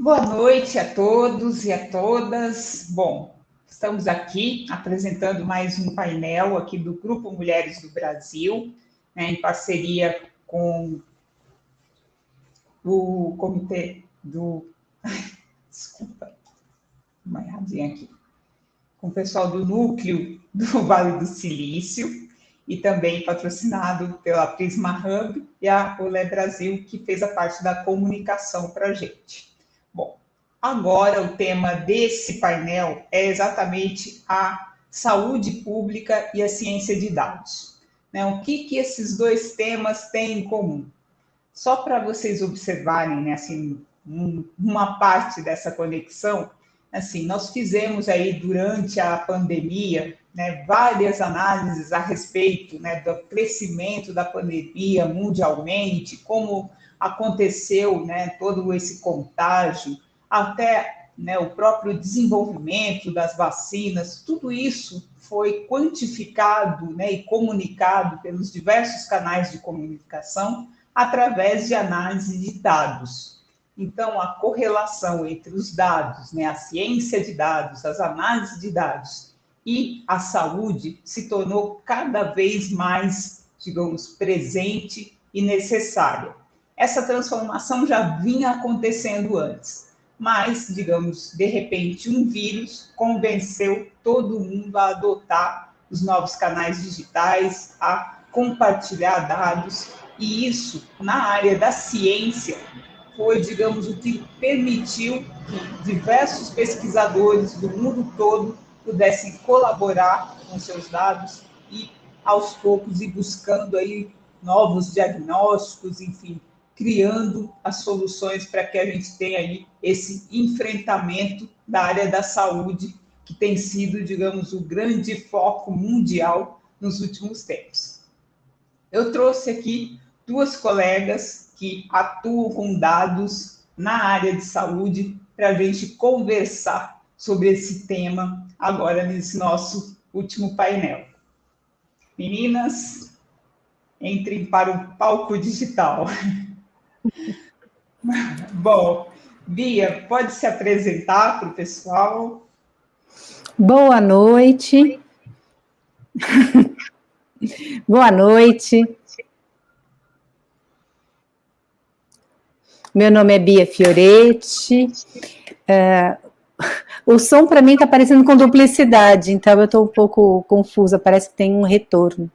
Boa noite a todos e a todas. Bom, estamos aqui apresentando mais um painel aqui do Grupo Mulheres do Brasil, né, em parceria com o comitê do... Desculpa, uma erradinha aqui. Com o pessoal do Núcleo do Vale do Silício e também patrocinado pela Prisma Hub e a Olé Brasil, que fez a parte da comunicação para a gente. Bom, agora o tema desse painel é exatamente a saúde pública e a ciência de dados. Né? O que esses dois temas têm em comum? Só para vocês observarem, né, assim, uma parte dessa conexão, assim, nós fizemos aí durante a pandemia, né, várias análises a respeito, né, do crescimento da pandemia mundialmente, como aconteceu, né, todo esse contágio, até, né, o próprio desenvolvimento das vacinas, tudo isso foi quantificado, né, e comunicado pelos diversos canais de comunicação através de análise de dados. Então, a correlação entre os dados, né, a ciência de dados, as análises de dados e a saúde se tornou cada vez mais, digamos, presente e necessária. Essa transformação já vinha acontecendo antes, mas, digamos, de repente, um vírus convenceu todo mundo a adotar os novos canais digitais, a compartilhar dados, e isso, na área da ciência, foi, digamos, o que permitiu que diversos pesquisadores do mundo todo pudessem colaborar com seus dados e, aos poucos, ir buscando aí novos diagnósticos, enfim, criando as soluções para que a gente tenha aí esse enfrentamento da área da saúde, que tem sido, digamos, o grande foco mundial nos últimos tempos. Eu trouxe aqui duas colegas que atuam com dados na área de saúde para a gente conversar sobre esse tema agora nesse nosso último painel. Meninas, entrem para o palco digital. Bom, Bia, pode se apresentar para o pessoal? Boa noite. Boa noite. Meu nome é Bia Fioretti. O som para mim está parecendo com duplicidade, então eu estou um pouco confusa, parece que tem um retorno.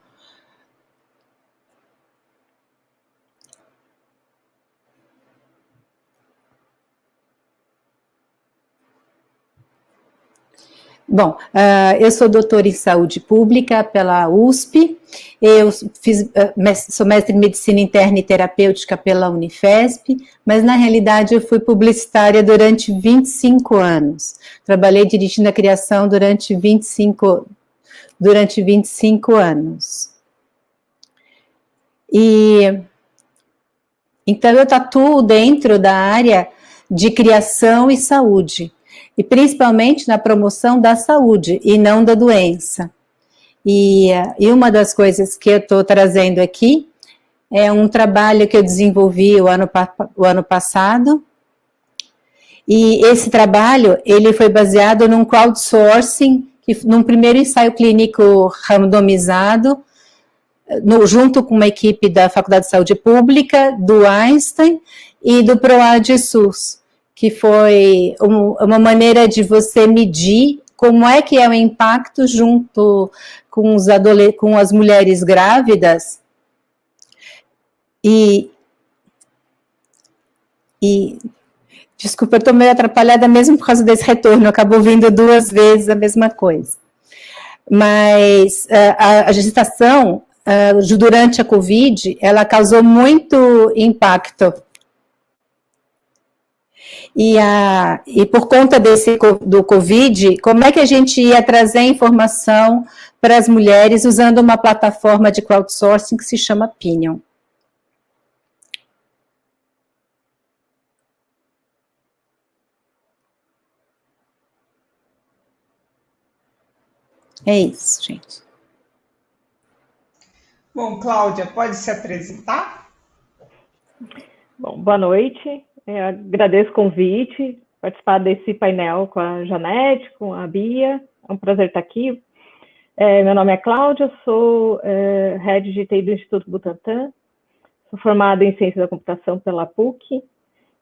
Bom, eu sou doutora em saúde pública pela USP, eu sou mestre em medicina interna e terapêutica pela Unifesp, mas na realidade eu fui publicitária durante 25 anos. Trabalhei dirigindo a criação durante 25 anos. E então eu atuo dentro da área de criação e saúde, e principalmente na promoção da saúde e não da doença. E uma das coisas que eu estou trazendo aqui é um trabalho que eu desenvolvi o ano passado, e esse trabalho ele foi baseado num crowdsourcing, num primeiro ensaio clínico randomizado, junto com uma equipe da Faculdade de Saúde Pública, do Einstein e do PROAD SUS, que foi uma maneira de você medir como é que é o impacto junto com, com as mulheres grávidas e desculpa, eu estou meio atrapalhada mesmo por causa desse retorno, acabou vindo 2 vezes a mesma coisa. Mas a gestação durante a Covid, ela causou muito impacto. E por conta do Covid, como é que a gente ia trazer informação para as mulheres usando uma plataforma de crowdsourcing que se chama Pinion? É isso, gente. Bom, Cláudia, pode se apresentar? Bom, boa noite. Eu agradeço o convite, participar desse painel com a Janete, com a Bia. É um prazer estar aqui. Meu nome é Cláudia, sou Head de TI do Instituto Butantan. Sou formada em Ciência da Computação pela PUC.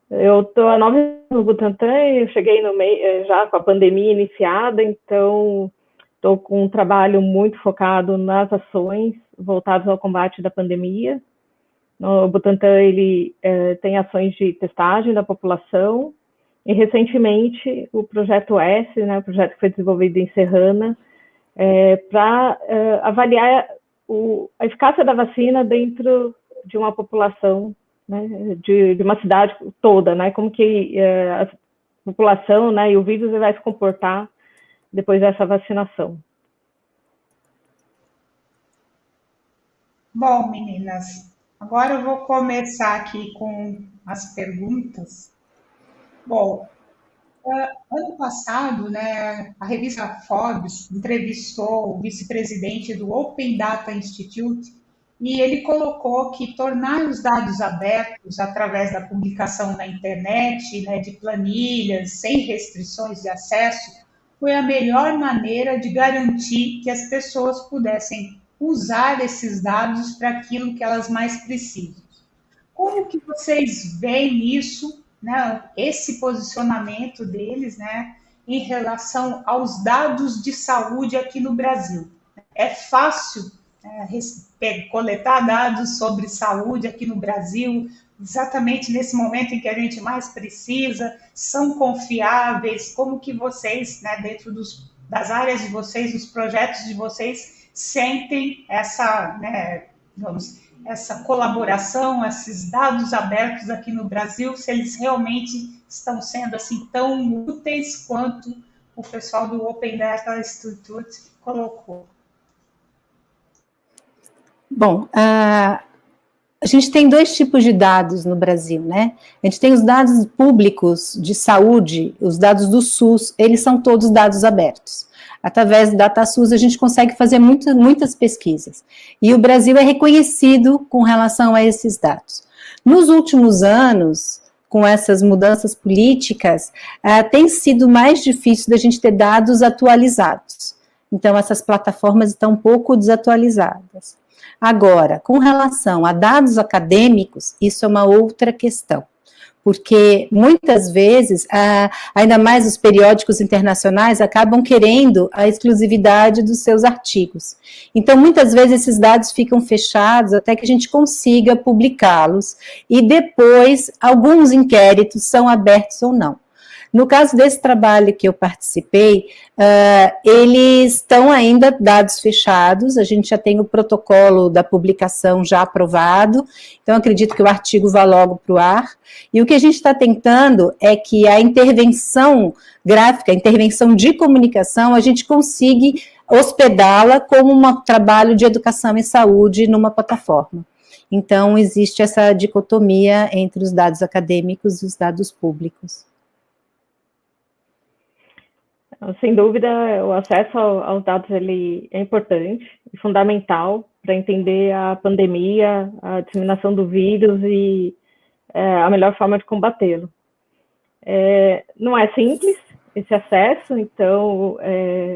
Eu estou há 9 anos no Butantan e eu cheguei no meio, já com a pandemia iniciada, então estou com um trabalho muito focado nas ações voltadas ao combate da pandemia. O Butantan ele, tem ações de testagem da população e, recentemente, o Projeto S, né, o projeto que foi desenvolvido em Serrana, para avaliar a eficácia da vacina dentro de uma população, né, de uma cidade toda, né, como que a população, né, e o vírus vai se comportar depois dessa vacinação. Bom, meninas, agora eu vou começar aqui com as perguntas. Bom, ano passado, né, a revista Forbes entrevistou o vice-presidente do Open Data Institute e ele colocou que tornar os dados abertos através da publicação na internet, né, de planilhas, sem restrições de acesso, foi a melhor maneira de garantir que as pessoas pudessem usar esses dados para aquilo que elas mais precisam. Como que vocês veem isso, né, esse posicionamento deles, né, em relação aos dados de saúde aqui no Brasil? É fácil coletar dados sobre saúde aqui no Brasil, exatamente nesse momento em que a gente mais precisa? São confiáveis? Como que vocês, né, dentro das áreas de vocês, dos projetos de vocês, sentem essa, né, essa colaboração, esses dados abertos aqui no Brasil, se eles realmente estão sendo assim tão úteis quanto o pessoal do Open Data Institute colocou? Bom, a gente tem 2 tipos de dados no Brasil, né? A gente tem os dados públicos de saúde, os dados do SUS, eles são todos dados abertos. Através do DataSUS a gente consegue fazer muitas pesquisas. E o Brasil é reconhecido com relação a esses dados. Nos últimos anos, com essas mudanças políticas, tem sido mais difícil da gente ter dados atualizados. Então, essas plataformas estão um pouco desatualizadas. Agora, com relação a dados acadêmicos, isso é uma outra questão, porque muitas vezes, ainda mais os periódicos internacionais, acabam querendo a exclusividade dos seus artigos. Então, muitas vezes esses dados ficam fechados até que a gente consiga publicá-los, e depois alguns inquéritos são abertos ou não. No caso desse trabalho que eu participei, eles estão ainda dados fechados, a gente já tem o protocolo da publicação já aprovado, então acredito que o artigo vá logo para o ar, e o que a gente está tentando é que a intervenção gráfica, a intervenção de comunicação, a gente consiga hospedá-la como um trabalho de educação e saúde numa plataforma. Então, existe essa dicotomia entre os dados acadêmicos e os dados públicos. Sem dúvida, o acesso aos dados ele é importante e fundamental para entender a pandemia, a disseminação do vírus e a melhor forma de combatê-lo. Não é simples esse acesso, então,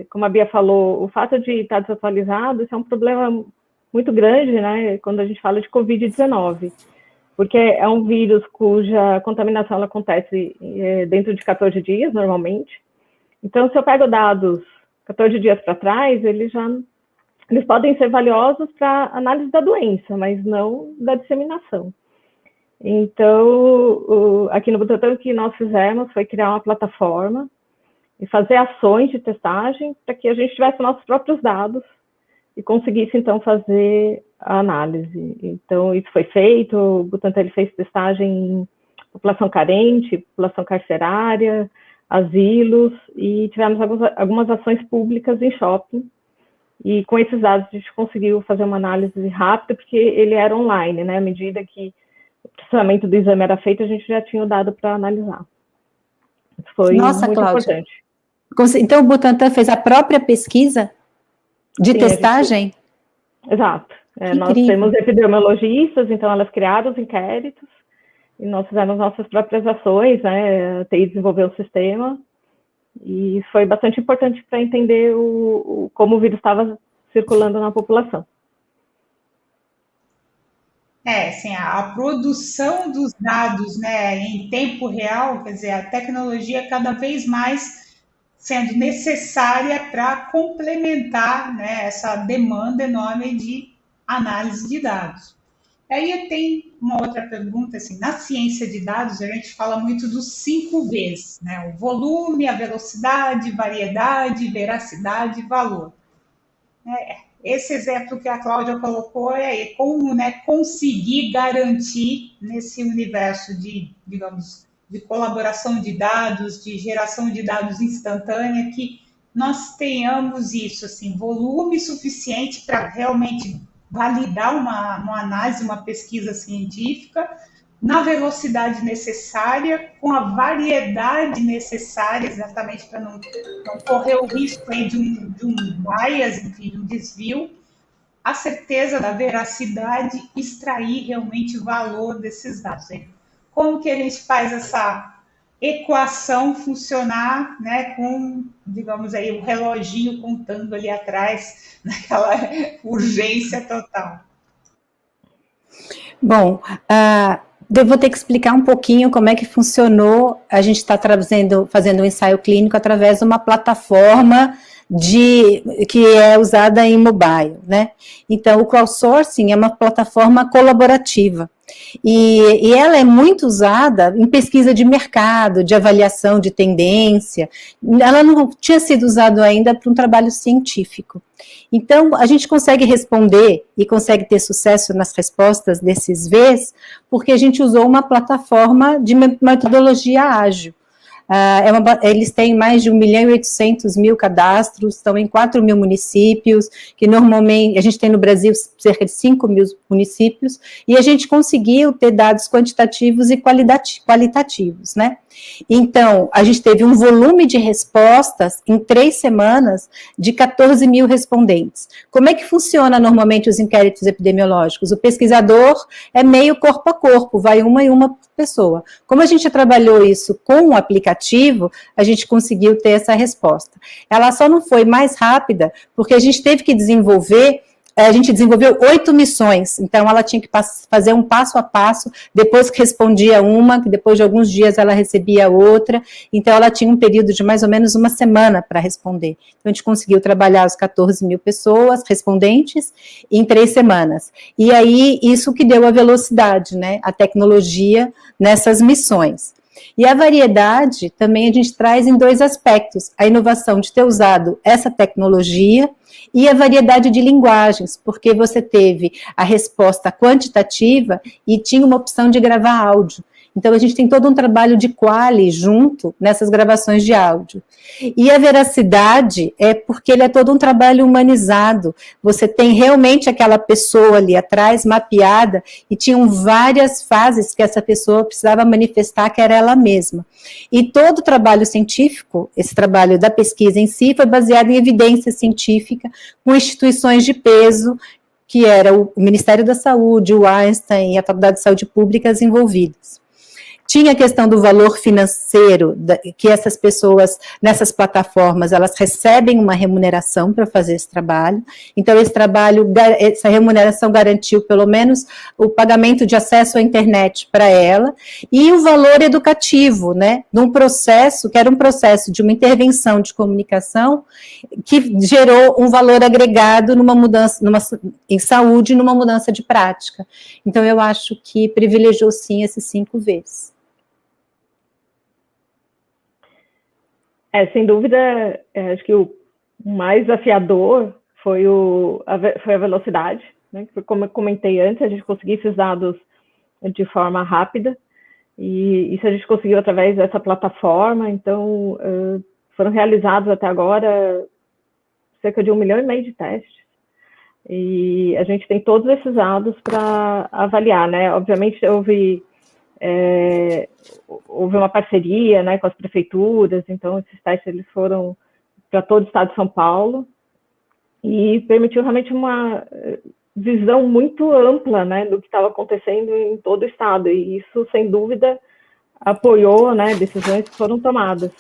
como a Bia falou, o fato de estar desatualizado, isso é um problema muito grande, né, quando a gente fala de Covid-19, porque é um vírus cuja contaminação ela acontece dentro de 14 dias, normalmente. Então, se eu pego dados 14 dias para trás, eles podem ser valiosos para análise da doença, mas não da disseminação. Então, aqui no Butantan, o que nós fizemos foi criar uma plataforma e fazer ações de testagem para que a gente tivesse nossos próprios dados e conseguisse, então, fazer a análise. Então, isso foi feito, o Butantan ele fez testagem em população carente, população carcerária, asilos, e tivemos algumas ações públicas em shopping, e com esses dados a gente conseguiu fazer uma análise rápida, porque ele era online, né, à medida que o processamento do exame era feito, a gente já tinha o dado para analisar. Isso foi muito Cláudia, importante. Então, o Butantan fez a própria pesquisa de testagem? Exato. Nós temos epidemiologistas, então elas criaram os inquéritos, e nós fizemos nossas próprias ações, né? A TI desenvolveu o sistema, e foi bastante importante para entender como o vírus estava circulando na população. Assim, a produção dos dados, né, em tempo real, quer dizer, a tecnologia cada vez mais sendo necessária para complementar, né, essa demanda enorme de análise de dados. Aí tem uma outra pergunta, assim, na ciência de dados a gente fala muito dos 5 Vs, né, o volume, a velocidade, variedade, veracidade e valor. Esse exemplo que a Cláudia colocou é como, né, conseguir garantir nesse universo de, digamos, de colaboração de dados, de geração de dados instantânea, que nós tenhamos isso, assim, volume suficiente para realmente validar uma análise, uma pesquisa científica, na velocidade necessária, com a variedade necessária, exatamente para não correr o risco aí de um bias, enfim, de um desvio, a certeza da veracidade, extrair realmente o valor desses dados. Como que a gente faz essa equação funcionar, né, com, digamos aí, o reloginho contando ali atrás, naquela urgência total? Bom, eu vou ter que explicar um pouquinho como é que funcionou. A gente está fazendo um ensaio clínico através de uma plataforma que é usada em mobile, né? Então, o crowdsourcing é uma plataforma colaborativa. E ela é muito usada em pesquisa de mercado, de avaliação de tendência. Ela não tinha sido usada ainda para um trabalho científico. Então, a gente consegue responder e consegue ter sucesso nas respostas desses Vs, porque a gente usou uma plataforma de metodologia ágil. Eles têm mais de 1.800.000 cadastros, estão em 4.000 municípios, que normalmente, a gente tem no Brasil cerca de 5.000 municípios, e a gente conseguiu ter dados quantitativos e qualitativos, né? Então, a gente teve um volume de respostas em 3 semanas de 14.000 respondentes. Como é que funciona normalmente os inquéritos epidemiológicos? O pesquisador é meio corpo a corpo, vai uma e uma pessoa. Como a gente trabalhou isso com o aplicativo, a gente conseguiu ter essa resposta. Ela só não foi mais rápida, porque a gente teve que desenvolveu 8 missões, então ela tinha que fazer um passo a passo, depois que respondia uma, que depois de alguns dias ela recebia outra, então ela tinha um período de mais ou menos uma semana para responder. Então a gente conseguiu trabalhar as 14.000 pessoas respondentes em 3 semanas. E aí, isso que deu a velocidade, né, a tecnologia nessas missões. E a variedade também a gente traz em 2 aspectos, a inovação de ter usado essa tecnologia e a variedade de linguagens, porque você teve a resposta quantitativa e tinha uma opção de gravar áudio. Então, a gente tem todo um trabalho de quali junto nessas gravações de áudio. E a veracidade é porque ele é todo um trabalho humanizado. Você tem realmente aquela pessoa ali atrás, mapeada, e tinham várias fases que essa pessoa precisava manifestar que era ela mesma. E todo o trabalho científico, esse trabalho da pesquisa em si, foi baseado em evidência científica, com instituições de peso, que era o Ministério da Saúde, o Einstein e a Faculdade de Saúde Públicas envolvidas. Tinha a questão do valor financeiro, que essas pessoas, nessas plataformas, elas recebem uma remuneração para fazer esse trabalho. Então, essa remuneração garantiu, pelo menos, o pagamento de acesso à internet para ela, e o valor educativo, né, num processo, que era um processo de uma intervenção de comunicação, que gerou um valor agregado numa mudança, em saúde, numa mudança de prática. Então, eu acho que privilegiou, sim, esses 5 Vs. Sem dúvida, acho que o mais desafiador foi a velocidade, né? Como eu comentei antes, a gente conseguiu esses dados de forma rápida, e isso a gente conseguiu através dessa plataforma. Então, foram realizados até agora cerca de 1,5 milhão de testes, e a gente tem todos esses dados para avaliar, né? Obviamente, houve uma parceria, né, com as prefeituras, então esses testes eles foram para todo o estado de São Paulo, e permitiu realmente visão muito ampla, né, do que estava acontecendo em todo o estado, e isso, sem dúvida, apoiou, né, decisões que foram tomadas.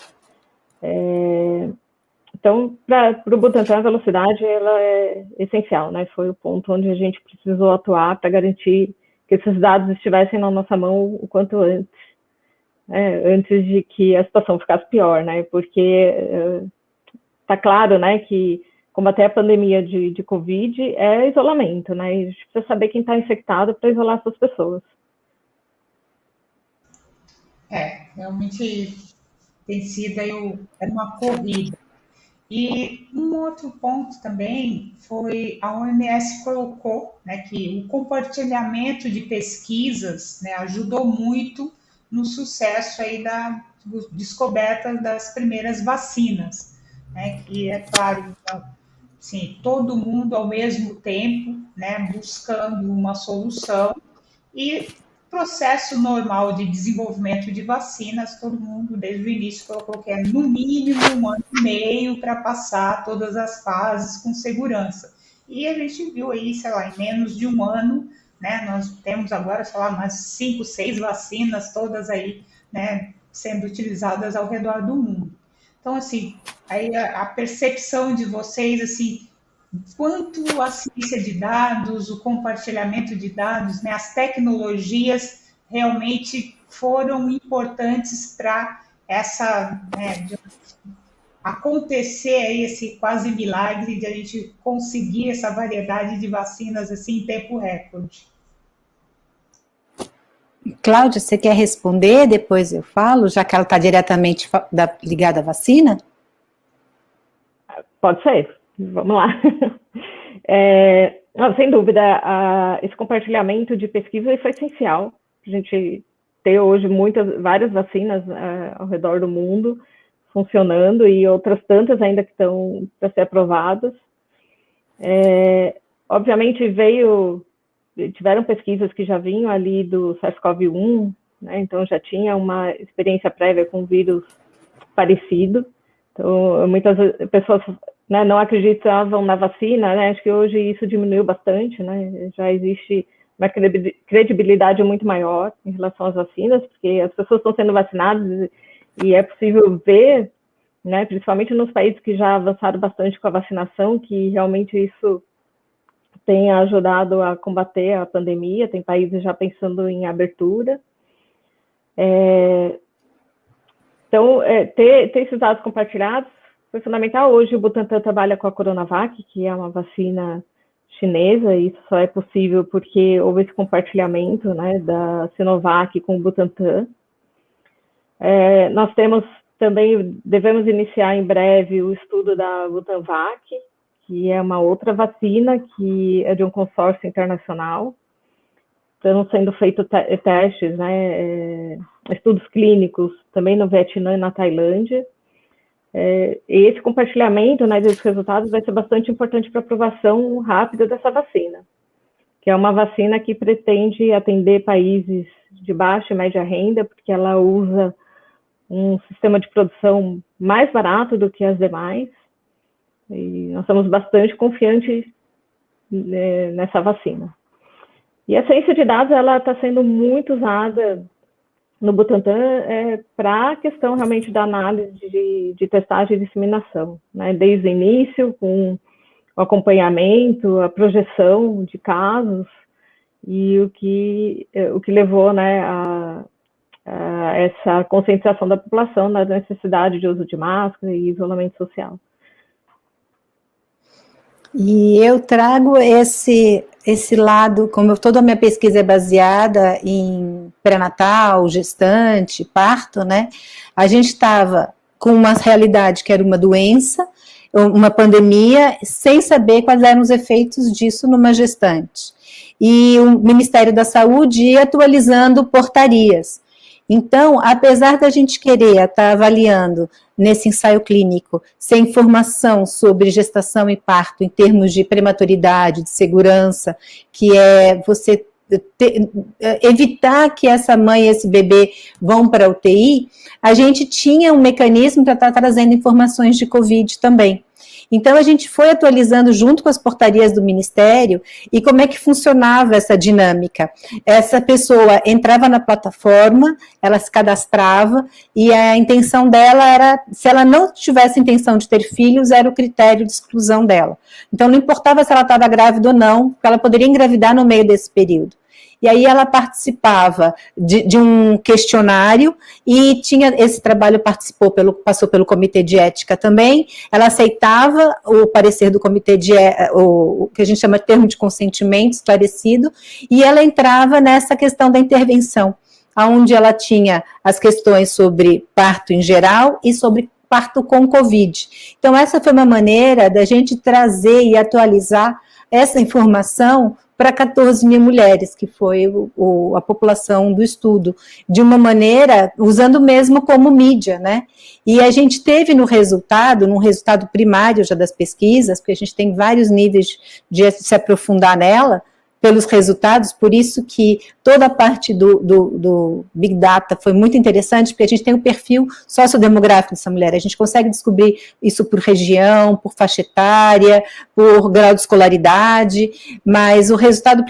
Então, para o Butantan, a velocidade ela é essencial, né? Foi o ponto onde a gente precisou atuar para garantir que esses dados estivessem na nossa mão o quanto antes, né? Antes de que a situação ficasse pior, né? Porque está claro, né, que combater a pandemia de Covid é isolamento, né? E a gente precisa saber quem está infectado para isolar essas pessoas. Realmente tem sido aí uma corrida. E um outro ponto também foi a OMS colocou, né, que o compartilhamento de pesquisas, né, ajudou muito no sucesso aí da descoberta das primeiras vacinas, né, que é claro, assim, todo mundo ao mesmo tempo, né, buscando uma solução e processo normal de desenvolvimento de vacinas, todo mundo desde o início colocou que é no mínimo 1 ano e meio para passar todas as fases com segurança. E a gente viu aí, sei lá, em menos de 1 ano, né, nós temos agora, sei lá, umas 5, 6 vacinas, todas aí, né, sendo utilizadas ao redor do mundo. Então, assim, aí a percepção de vocês, assim, quanto a ciência de dados, o compartilhamento de dados, né, as tecnologias realmente foram importantes para essa, né, acontecer aí esse quase milagre de a gente conseguir essa variedade de vacinas assim em tempo recorde. Cláudia, você quer responder? Depois eu falo, já que ela está diretamente ligada à vacina? Pode ser. Vamos lá. Sem dúvida, esse compartilhamento de pesquisa foi essencial. A gente ter hoje várias vacinas ao redor do mundo funcionando e outras tantas ainda que estão para ser aprovadas. Obviamente tiveram pesquisas que já vinham ali do SARS-CoV-1, né, então já tinha uma experiência prévia com vírus parecido. Então, muitas pessoas, né, não acreditavam na vacina, né? Acho que hoje isso diminuiu bastante, né? Já existe uma credibilidade muito maior em relação às vacinas, porque as pessoas estão sendo vacinadas e é possível ver, né, principalmente nos países que já avançaram bastante com a vacinação, que realmente isso tem ajudado a combater a pandemia, tem países já pensando em abertura. Então, ter esses dados compartilhados foi fundamental. Hoje o Butantan trabalha com a Coronavac, que é uma vacina chinesa, e isso só é possível porque houve esse compartilhamento, né, da Sinovac com o Butantan. Nós devemos iniciar em breve o estudo da Butanvac, que é uma outra vacina que é de um consórcio internacional. Estão sendo feitos testes, né, estudos clínicos também no Vietnã e na Tailândia. Esse compartilhamento, né, desses resultados vai ser bastante importante para a aprovação rápida dessa vacina, que é uma vacina que pretende atender países de baixa e média renda, porque ela usa um sistema de produção mais barato do que as demais, e nós estamos bastante confiantes nessa vacina. E a ciência de dados ela está sendo muito usada no Butantan para a questão realmente da análise de testagem e disseminação, né? Desde o início, com o acompanhamento, a projeção de casos e o que levou, né, a essa conscientização da população da necessidade de uso de máscara e isolamento social. E eu trago esse lado, como toda a minha pesquisa é baseada em pré-natal, gestante, parto, né? A gente estava com uma realidade que era uma doença, uma pandemia, sem saber quais eram os efeitos disso numa gestante. E o Ministério da Saúde ia atualizando portarias. Então, apesar da gente querer estar avaliando nesse ensaio clínico, sem informação sobre gestação e parto em termos de prematuridade, de segurança, que é você evitar que essa mãe e esse bebê vão para a UTI, a gente tinha um mecanismo para estar trazendo informações de Covid também. Então, a gente foi atualizando junto com as portarias do Ministério e como é que funcionava essa dinâmica. Essa pessoa entrava na plataforma, ela se cadastrava e a intenção dela era, se ela não tivesse intenção de ter filhos, era o critério de exclusão dela. Então, não importava se ela estava grávida ou não, porque ela poderia engravidar no meio desse período. E aí ela participava de um questionário e tinha esse trabalho, passou pelo comitê de ética também, ela aceitava o parecer do comitê de o que a gente chama de termo de consentimento esclarecido, e ela entrava nessa questão da intervenção, onde ela tinha as questões sobre parto em geral e sobre parto com Covid. Então essa foi uma maneira da gente trazer e atualizar essa informação para 14 mil mulheres, que foi a população do estudo, de uma maneira, usando mesmo como mídia, né? E a gente teve num resultado primário já das pesquisas, porque a gente tem vários níveis de se aprofundar nela, pelos resultados, por isso que toda a parte do Big Data foi muito interessante, porque a gente tem o perfil sociodemográfico dessa mulher, a gente consegue descobrir isso por região, por faixa etária, por grau de escolaridade, mas o resultado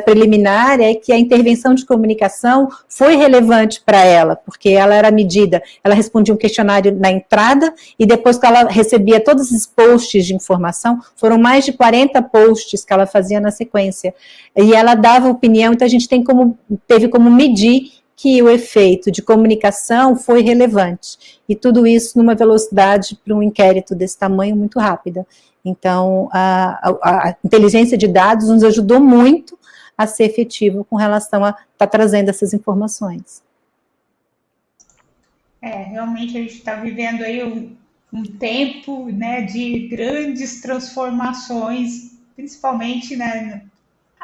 preliminar é que a intervenção de comunicação foi relevante para ela, porque ela era medida, ela respondia um questionário na entrada, e depois que ela recebia todos esses posts de informação, foram mais de 40 posts que ela fazia na sequência, e ela dava opinião, então a gente teve como medir que o efeito de comunicação foi relevante, e tudo isso numa velocidade para um inquérito desse tamanho muito rápida. Então, a inteligência de dados nos ajudou muito a ser efetivo com relação a estar trazendo essas informações. Realmente a gente está vivendo aí um tempo, né, de grandes transformações, principalmente, né,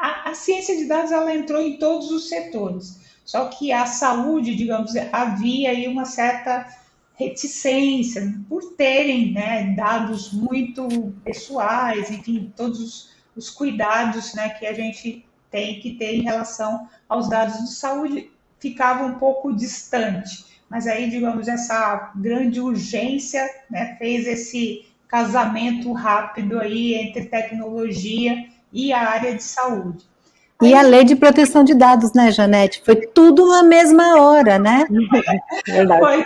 a ciência de dados, ela entrou em todos os setores, só que a saúde, digamos, havia aí uma certa reticência por terem, né, dados muito pessoais, enfim, todos os cuidados, né, que a gente tem que ter em relação aos dados de saúde ficava um pouco distante, mas aí, digamos, essa grande urgência, né, fez esse casamento rápido aí entre tecnologia e a área de saúde. E a lei de proteção de dados, né, Janete? Foi tudo na mesma hora, né? Verdade. Foi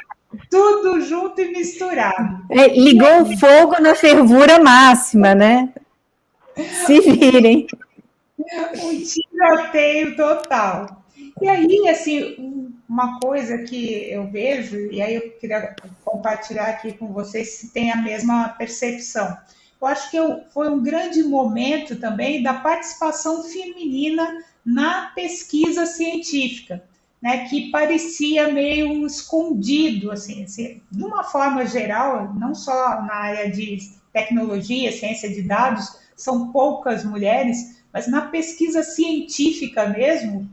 tudo junto e misturado. Ligou o fogo na fervura máxima, né? Se virem. Um tiroteio total. E aí, assim, uma coisa que eu vejo, e aí eu queria compartilhar aqui com vocês se tem a mesma percepção. Eu acho que foi um grande momento também da participação feminina na pesquisa científica, né, que parecia meio escondido, assim, de uma forma geral, não só na área de tecnologia, ciência de dados, são poucas mulheres, mas na pesquisa científica mesmo,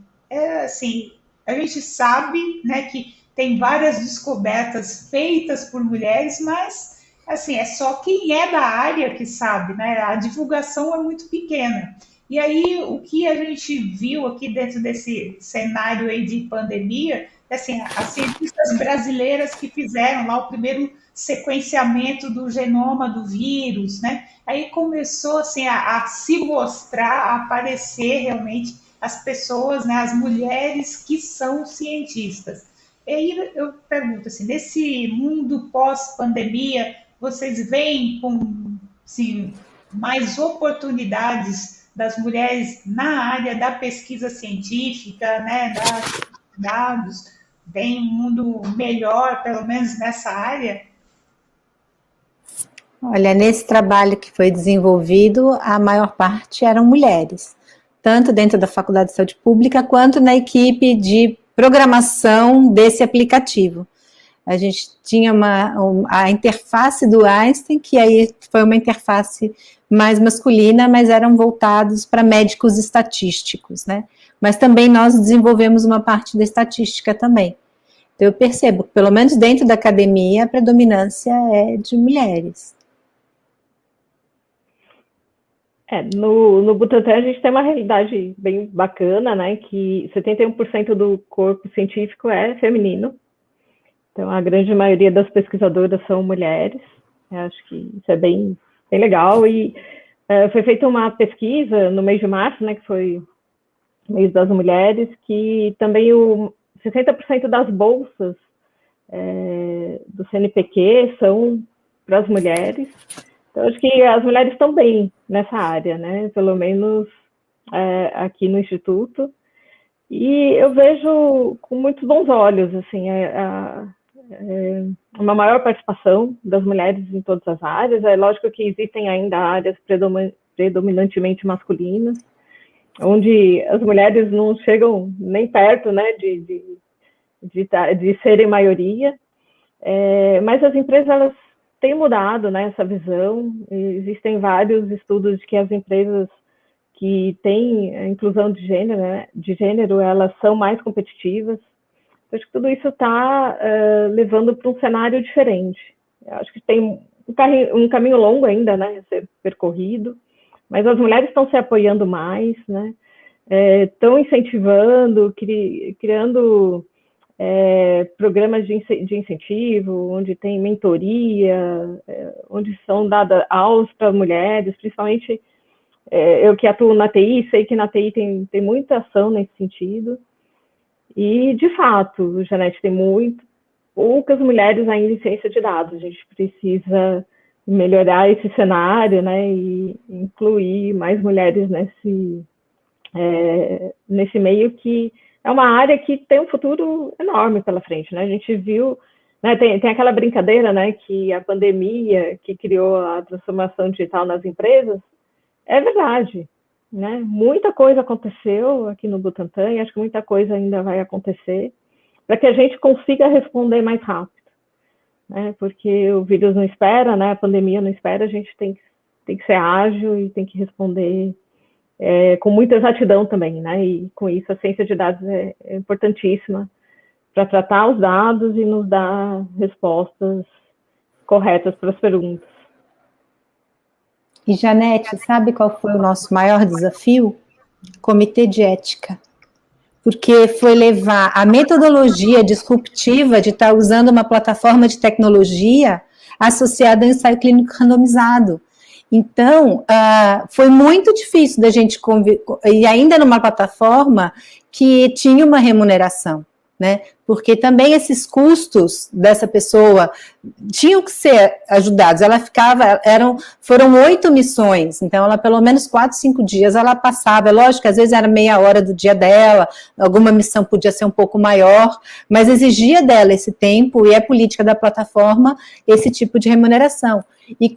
assim, a gente sabe, né, que tem várias descobertas feitas por mulheres, mas assim, é só quem é da área que sabe, né? A divulgação é muito pequena. E aí, o que a gente viu aqui dentro desse cenário aí de pandemia, assim, as cientistas brasileiras que fizeram lá o primeiro sequenciamento do genoma do vírus, né? Aí começou assim a se mostrar, a aparecer realmente as pessoas, né? As mulheres que são cientistas. E aí eu pergunto assim, nesse mundo pós-pandemia, vocês veem com assim, mais oportunidades das mulheres na área da pesquisa científica, né, dos dados, vem um mundo melhor, pelo menos nessa área? Olha, nesse trabalho que foi desenvolvido, a maior parte eram mulheres, tanto dentro da Faculdade de Saúde Pública, quanto na equipe de programação desse aplicativo. A gente tinha a interface do Einstein, que aí foi uma interface mais masculina, mas eram voltados para médicos estatísticos, né? Mas também nós desenvolvemos uma parte da estatística também. Então eu percebo que, pelo menos dentro da academia, a predominância é de mulheres. No Butantan a gente tem uma realidade bem bacana, né? Que 71% do corpo científico é feminino. Então, a grande maioria das pesquisadoras são mulheres. Eu acho que isso é bem bem legal. E foi feita uma pesquisa no mês de março, né, que foi o mês das mulheres, que também 60% das bolsas do CNPq são para as mulheres. Então, acho que as mulheres estão bem nessa área, né? Pelo menos aqui no Instituto. E eu vejo com muitos bons olhos, assim, uma maior participação das mulheres em todas as áreas. É lógico que existem ainda áreas predominantemente masculinas, onde as mulheres não chegam nem perto, né, de serem maioria, mas as empresas elas têm mudado, né, essa visão. Existem vários estudos de que as empresas que têm a inclusão de gênero, elas são mais competitivas. Eu acho que tudo isso está levando para um cenário diferente. Eu acho que tem um caminho longo ainda, né, a ser percorrido, mas as mulheres estão se apoiando mais, né, estão incentivando, criando programas de incentivo, onde tem mentoria, onde são dadas aulas para mulheres, principalmente eu que atuo na TI, sei que na TI tem muita ação nesse sentido. E, de fato, Janete, tem poucas mulheres ainda em ciência de dados. A gente precisa melhorar esse cenário, né, e incluir mais mulheres nesse meio, que é uma área que tem um futuro enorme pela frente, né? A gente viu, né, tem aquela brincadeira, né, que a pandemia que criou a transformação digital nas empresas, é verdade, né? Muita coisa aconteceu aqui no Butantan, e acho que muita coisa ainda vai acontecer, para que a gente consiga responder mais rápido, né? Porque o vírus não espera, né? A pandemia não espera, a gente tem que ser ágil e tem que responder com muita exatidão também, né? E com isso a ciência de dados é importantíssima para tratar os dados e nos dar respostas corretas para as perguntas. E, Janete, sabe qual foi o nosso maior desafio? Comitê de ética. Porque foi levar a metodologia disruptiva de estar usando uma plataforma de tecnologia associada ao ensaio clínico randomizado. Então, foi muito difícil da gente e ainda numa plataforma que tinha uma remuneração, né? Porque também esses custos dessa pessoa tinham que ser ajudados. Ela foram 8 missões, então ela pelo menos 4, 5 dias ela passava. É lógico que às vezes era meia hora do dia dela, alguma missão podia ser um pouco maior, mas exigia dela esse tempo, e é política da plataforma esse tipo de remuneração. E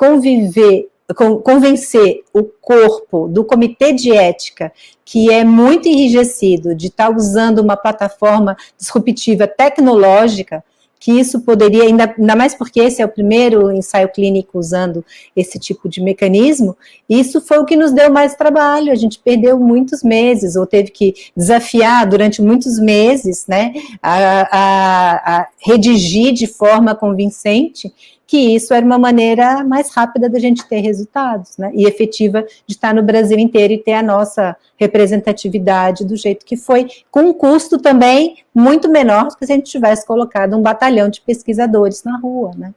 convencer o corpo do comitê de ética, que é muito enrijecido de estar usando uma plataforma disruptiva tecnológica, que isso poderia, ainda mais porque esse é o primeiro ensaio clínico usando esse tipo de mecanismo, isso foi o que nos deu mais trabalho. A gente perdeu muitos meses, ou teve que desafiar durante muitos meses, né, a redigir de forma convincente que isso era uma maneira mais rápida da gente ter resultados, né, e efetiva de estar no Brasil inteiro e ter a nossa representatividade do jeito que foi, com um custo também muito menor do que se a gente tivesse colocado um batalhão de pesquisadores na rua, né.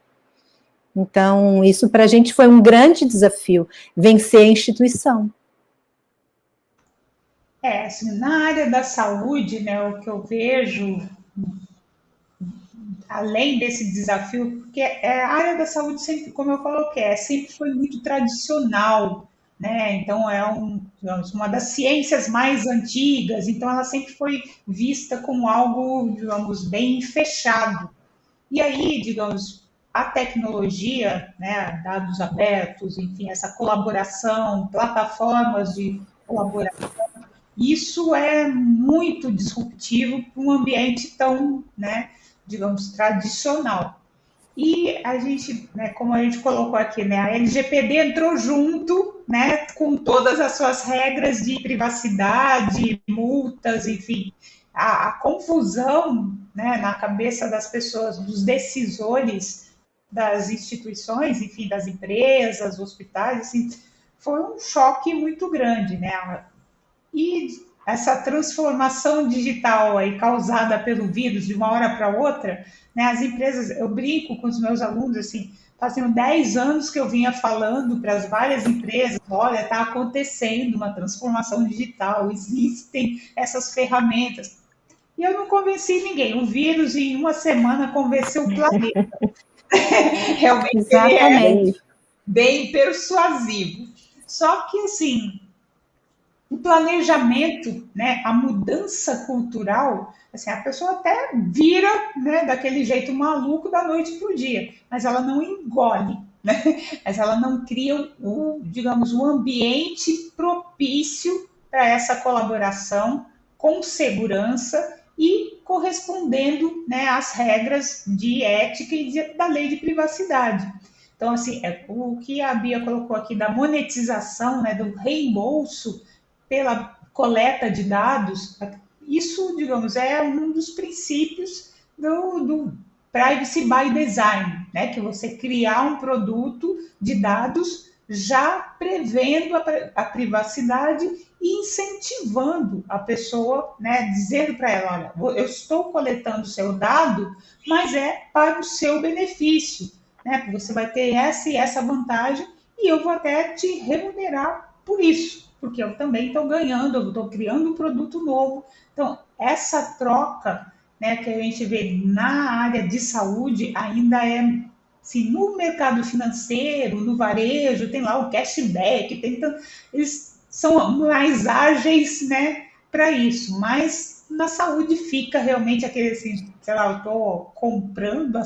Então, isso para a gente foi um grande desafio, vencer a instituição. Assim, na área da saúde, né, o que eu vejo, além desse desafio, porque a área da saúde sempre, como eu coloquei, sempre foi muito tradicional, né? Então digamos, uma das ciências mais antigas, então ela sempre foi vista como algo, digamos, bem fechado. E aí, digamos, a tecnologia, né, dados abertos, enfim, essa colaboração, plataformas de colaboração, isso é muito disruptivo para um ambiente tão, né, digamos, tradicional. E a gente, né, como a gente colocou aqui, né, a LGPD entrou junto, né, com todas as suas regras de privacidade, multas, enfim, a confusão, né, na cabeça das pessoas, dos decisores das instituições, enfim, das empresas, hospitais, assim, foi um choque muito grande, né? E essa transformação digital aí causada pelo vírus de uma hora para outra, né, as empresas, eu brinco com os meus alunos assim, faziam 10 anos que eu vinha falando para as várias empresas, olha, está acontecendo uma transformação digital, existem essas ferramentas. E eu não convenci ninguém. O vírus, em uma semana, convenceu o planeta. Realmente, Exatamente. ele é bem persuasivo. Só que, assim, o planejamento, né, a mudança cultural, assim, a pessoa até vira, né, daquele jeito maluco da noite para o dia, mas ela não engole, né? Mas ela não cria digamos, o ambiente propício para essa colaboração com segurança e correspondendo, né, às regras de ética e da lei de privacidade. Então, assim, o que a Bia colocou aqui da monetização, né, do reembolso pela coleta de dados, isso, digamos, é um dos princípios do privacy by design, né? Que você criar um produto de dados já prevendo a privacidade e incentivando a pessoa, né? Dizendo para ela, olha, eu estou coletando o seu dado, mas é para o seu benefício, né? Porque você vai ter essa e essa vantagem e eu vou até te remunerar por isso, porque eu também estou ganhando, eu estou criando um produto novo. Então, essa troca, né, que a gente vê na área de saúde ainda é, assim, no mercado financeiro, no varejo, tem lá o cashback, eles são mais ágeis, né, para isso, mas na saúde fica realmente aquele assim, sei lá, eu estou comprando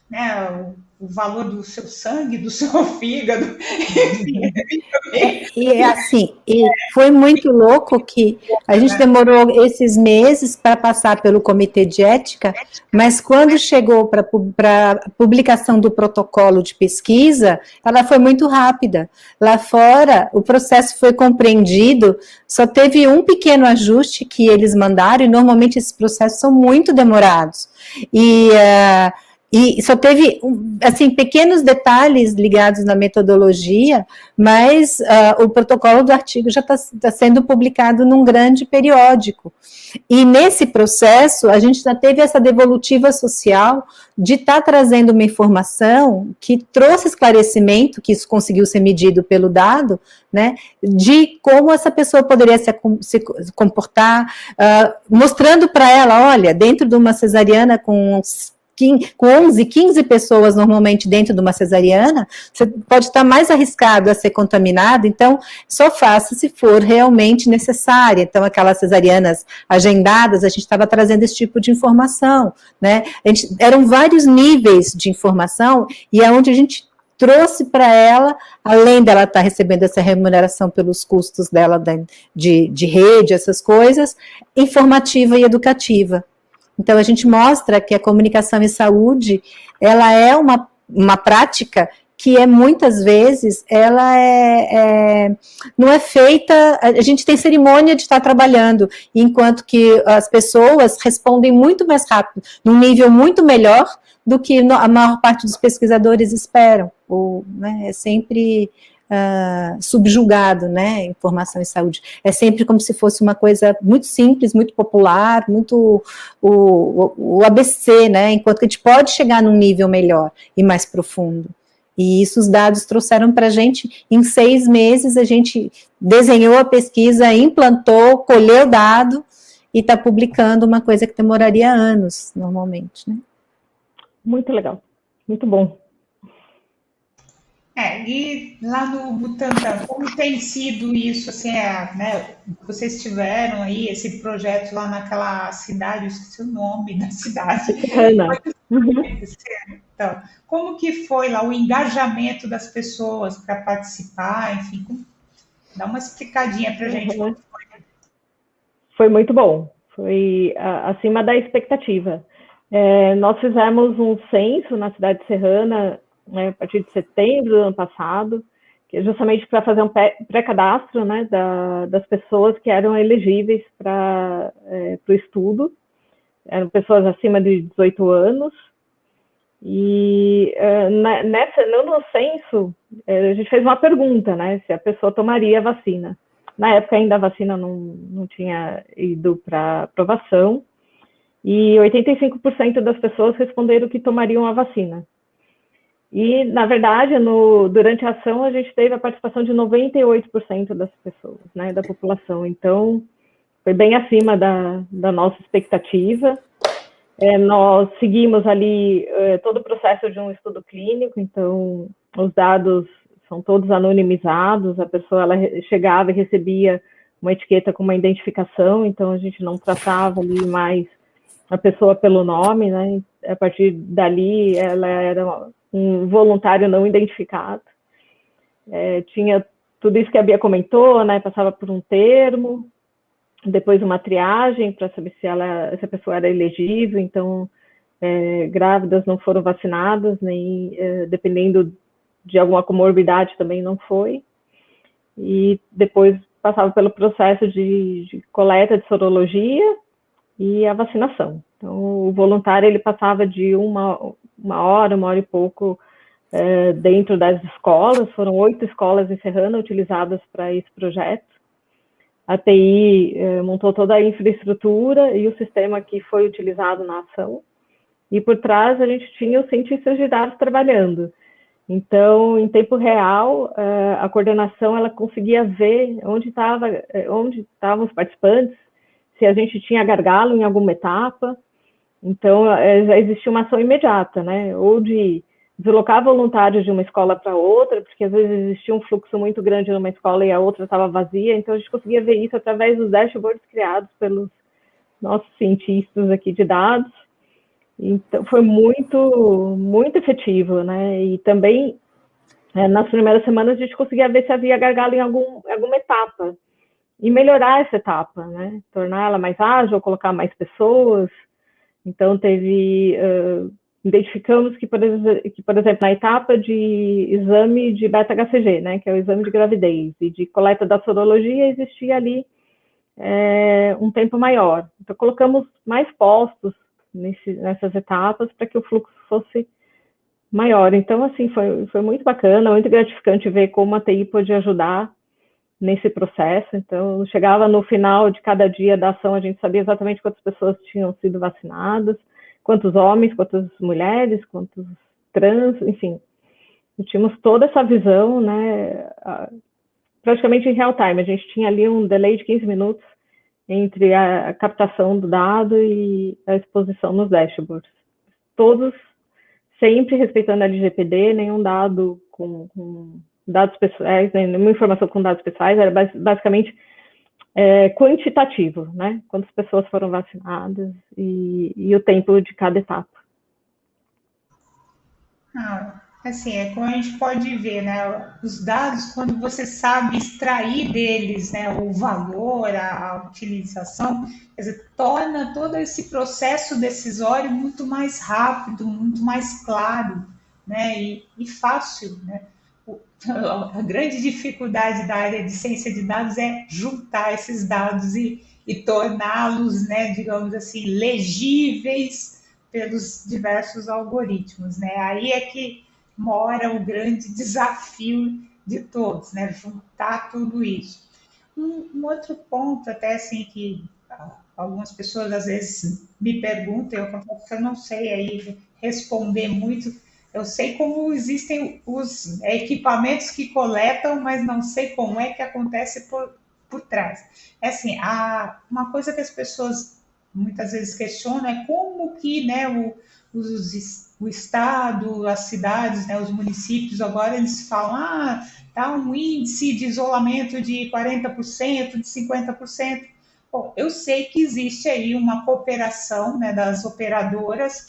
né, o valor do seu sangue, do seu fígado, enfim. E assim, e foi muito louco que a gente demorou esses meses para passar pelo comitê de ética, mas quando chegou para a publicação do protocolo de pesquisa, ela foi muito rápida. Lá fora, o processo foi compreendido, só teve um pequeno ajuste que eles mandaram, e normalmente esses processos são muito demorados. E só teve, assim, pequenos detalhes ligados na metodologia, mas o protocolo do artigo já está sendo publicado num grande periódico. E nesse processo, a gente já teve essa devolutiva social de estar trazendo uma informação que trouxe esclarecimento, que isso conseguiu ser medido pelo dado, né, de como essa pessoa poderia se comportar, mostrando para ela, olha, dentro de uma cesariana com 11, 15 pessoas normalmente dentro de uma cesariana, você pode estar mais arriscado a ser contaminado, então só faça se for realmente necessário. Então, aquelas cesarianas agendadas, a gente estava trazendo esse tipo de informação, né? Eram vários níveis de informação, e é onde a gente trouxe para ela, além dela estar recebendo essa remuneração pelos custos dela de rede, essas coisas, informativa e educativa. Então, a gente mostra que a comunicação em saúde, ela é uma prática que muitas vezes, ela não é feita, a gente tem cerimônia de estar trabalhando, enquanto que as pessoas respondem muito mais rápido, num nível muito melhor do que a maior parte dos pesquisadores esperam, né, é sempre subjugado, né, informação em saúde. É sempre como se fosse uma coisa muito simples, muito popular, muito o ABC, né, enquanto que a gente pode chegar num nível melhor e mais profundo. E isso os dados trouxeram para a gente, em 6 meses a gente desenhou a pesquisa, implantou, colheu o dado e está publicando uma coisa que demoraria anos, normalmente, né. Muito legal, muito bom. E lá no Butantan, como tem sido isso, assim, né, vocês tiveram aí esse projeto lá naquela cidade, eu esqueci o nome da cidade. Então, como que foi lá o engajamento das pessoas para participar, enfim, dá uma explicadinha para a gente. Como foi. Foi muito bom, foi acima da expectativa. Nós fizemos um censo na cidade de Serrana, né, a partir de setembro do ano passado, que é justamente para fazer um pré-cadastro, né, das pessoas que eram elegíveis para o estudo. Eram pessoas acima de 18 anos. E no censo, a gente fez uma pergunta, né, se a pessoa tomaria a vacina. Na época ainda a vacina não tinha ido para aprovação, e 85% das pessoas responderam que tomariam a vacina. E, na verdade, durante a ação, a gente teve a participação de 98% das pessoas, né, da população. Então, foi bem acima da nossa expectativa. Nós seguimos ali todo o processo de um estudo clínico, então os dados são todos anonimizados, a pessoa ela chegava e recebia uma etiqueta com uma identificação, então a gente não tratava ali mais a pessoa pelo nome, né? A partir dali ela era um voluntário não identificado. Tinha tudo isso que a Bia comentou, né? Passava por um termo, depois uma triagem para saber se a pessoa era elegível, então grávidas não foram vacinadas, nem dependendo de alguma comorbidade também não foi, e depois passava pelo processo de coleta de sorologia e a vacinação. Então o voluntário ele passava de uma hora e pouco dentro das escolas, foram 8 escolas em Serrana utilizadas para esse projeto. A TI montou toda a infraestrutura e o sistema que foi utilizado na ação. E por trás a gente tinha os cientistas de dados trabalhando. Então, em tempo real, a coordenação ela conseguia ver onde estavam os participantes, se a gente tinha gargalo em alguma etapa. Então, já existia uma ação imediata, né? Ou de deslocar voluntários de uma escola para outra, porque às vezes existia um fluxo muito grande numa escola e a outra estava vazia, então a gente conseguia ver isso através dos dashboards criados pelos nossos cientistas aqui de dados. Então foi muito, muito efetivo, né? E também nas primeiras semanas a gente conseguia ver se havia gargalo em alguma etapa e melhorar essa etapa, né? Tornar ela mais ágil, colocar mais pessoas. Então identificamos que, por exemplo, na etapa de exame de beta-HCG, né, que é o exame de gravidez, e de coleta da sorologia, existia ali um tempo maior. Então, colocamos mais postos nessas etapas para que o fluxo fosse maior. Então, assim, foi muito bacana, muito gratificante ver como a TI pôde ajudar nesse processo. Então, chegava no final de cada dia da ação, a gente sabia exatamente quantas pessoas tinham sido vacinadas, quantos homens, quantas mulheres, quantos trans, enfim. Tínhamos toda essa visão, né, praticamente em real time. A gente tinha ali um delay de 15 minutos entre a captação do dado e a exposição nos dashboards. Todos sempre respeitando a LGPD, nenhum dado com dados pessoais, nenhuma informação com dados pessoais, era basicamente quantitativo, né? Quantas pessoas foram vacinadas e o tempo de cada etapa. Assim, como a gente pode ver, né? Os dados, quando você sabe extrair deles, né, o valor, a utilização, quer dizer, torna todo esse processo decisório muito mais rápido, muito mais claro, né? E fácil, né? A grande dificuldade da área de ciência de dados é juntar esses dados e torná-los, né, digamos assim, legíveis pelos diversos algoritmos, né? Aí é que mora o grande desafio de todos, né? Juntar tudo isso. Um outro ponto, até assim, que algumas pessoas às vezes me perguntam, eu confesso que eu não sei aí responder muito. Eu sei como existem os equipamentos que coletam, mas não sei como é que acontece por trás. É assim, uma coisa que as pessoas muitas vezes questionam é como que, né, o Estado, as cidades, né, os municípios, agora eles falam, tá um índice de isolamento de 40%, de 50%. Bom, eu sei que existe aí uma cooperação, né, das operadoras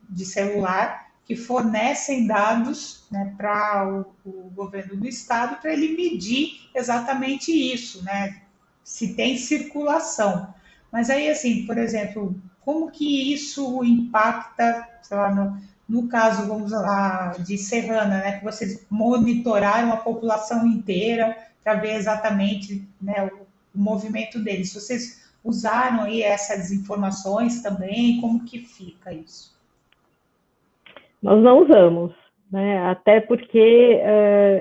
de celular que fornecem dados, né, para o governo do estado para ele medir exatamente isso, né, se tem circulação. Mas aí, assim, por exemplo, como que isso impacta, sei lá, no caso, vamos lá, de Serrana, né, que vocês monitoraram a população inteira para ver exatamente, né, o movimento deles. Vocês usaram aí essas informações também? Como que fica isso? Nós não usamos, né? Até porque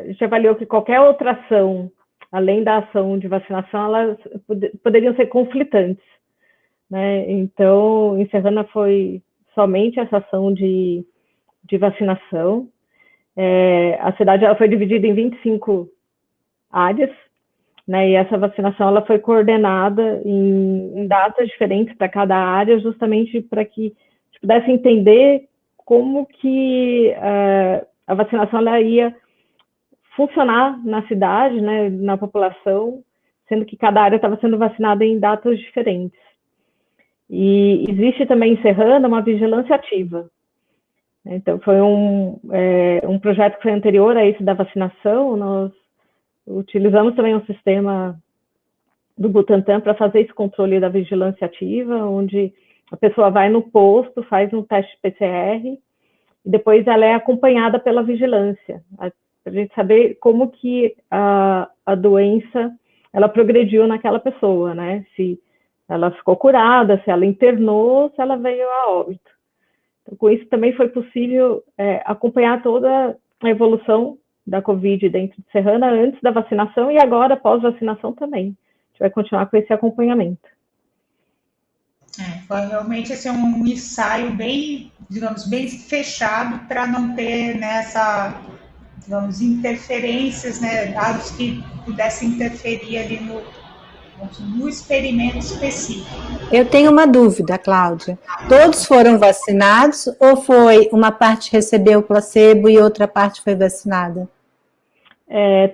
a gente avaliou que qualquer outra ação, além da ação de vacinação, elas poderiam ser conflitantes, né? Então, em Serrana foi somente essa ação de vacinação. A cidade ela foi dividida em 25 áreas, né, e essa vacinação ela foi coordenada em datas diferentes para cada área, justamente para que a gente pudesse entender como que a vacinação ela ia funcionar na cidade, né, na população, sendo que cada área estava sendo vacinada em datas diferentes. E existe também em Serrana uma vigilância ativa. Então, foi um projeto que foi anterior a esse da vacinação. Nós utilizamos também um sistema do Butantan para fazer esse controle da vigilância ativa, onde a pessoa vai no posto, faz um teste PCR, e depois ela é acompanhada pela vigilância, para a gente saber como que a doença ela progrediu naquela pessoa, né? Se ela ficou curada, se ela internou, se ela veio a óbito. Então, com isso também foi possível acompanhar toda a evolução da Covid dentro de Serrana antes da vacinação e agora pós-vacinação também. A gente vai continuar com esse acompanhamento. Foi realmente assim, um ensaio bem, digamos, bem fechado para não ter digamos, interferências, né, dados que pudessem interferir ali no experimento específico. Eu tenho uma dúvida, Cláudia. Todos foram vacinados ou foi uma parte recebeu o placebo e outra parte foi vacinada?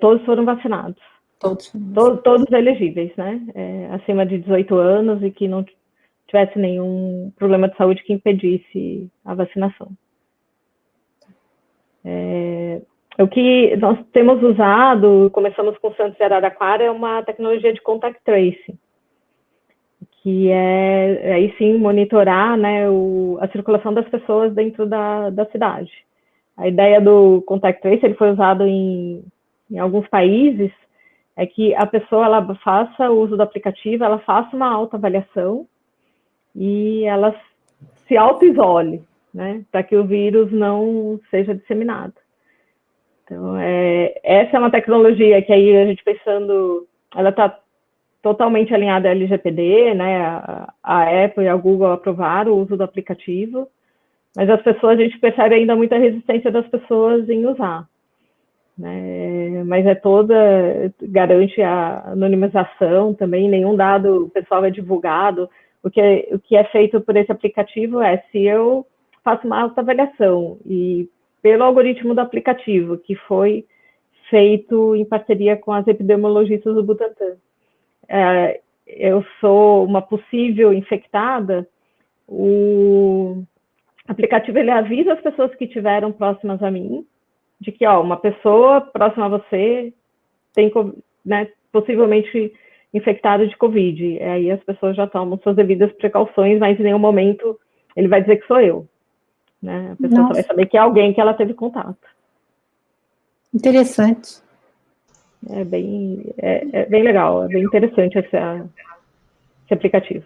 Todos foram vacinados. Todos elegíveis, né? Acima de 18 anos e que não tivesse nenhum problema de saúde que impedisse a vacinação. O que nós temos usado, começamos com o Santos de Araraquara, é uma tecnologia de contact tracing, que aí sim, monitorar, né, a circulação das pessoas dentro da cidade. A ideia do contact tracing, ele foi usado em alguns países, é que a pessoa ela faça o uso do aplicativo, ela faça uma autoavaliação e ela se auto-isole, né, para que o vírus não seja disseminado. Então, essa é uma tecnologia que aí a gente pensando, ela está totalmente alinhada à LGPD, né, a Apple e a Google aprovaram o uso do aplicativo, mas as pessoas, a gente percebe ainda muita resistência das pessoas em usar, né, mas garante a anonimização também, nenhum dado pessoal é divulgado. O que é feito por esse aplicativo se eu faço uma autoavaliação e pelo algoritmo do aplicativo, que foi feito em parceria com as epidemiologistas do Butantan. Eu sou uma possível infectada, o aplicativo ele avisa as pessoas que estiveram próximas a mim, de que uma pessoa próxima a você tem, né, possivelmente infectada de Covid. E aí as pessoas já tomam suas devidas precauções, mas em nenhum momento ele vai dizer que sou eu. Né? A pessoa só vai saber que é alguém que ela teve contato. Interessante. É bem legal, é bem interessante esse aplicativo.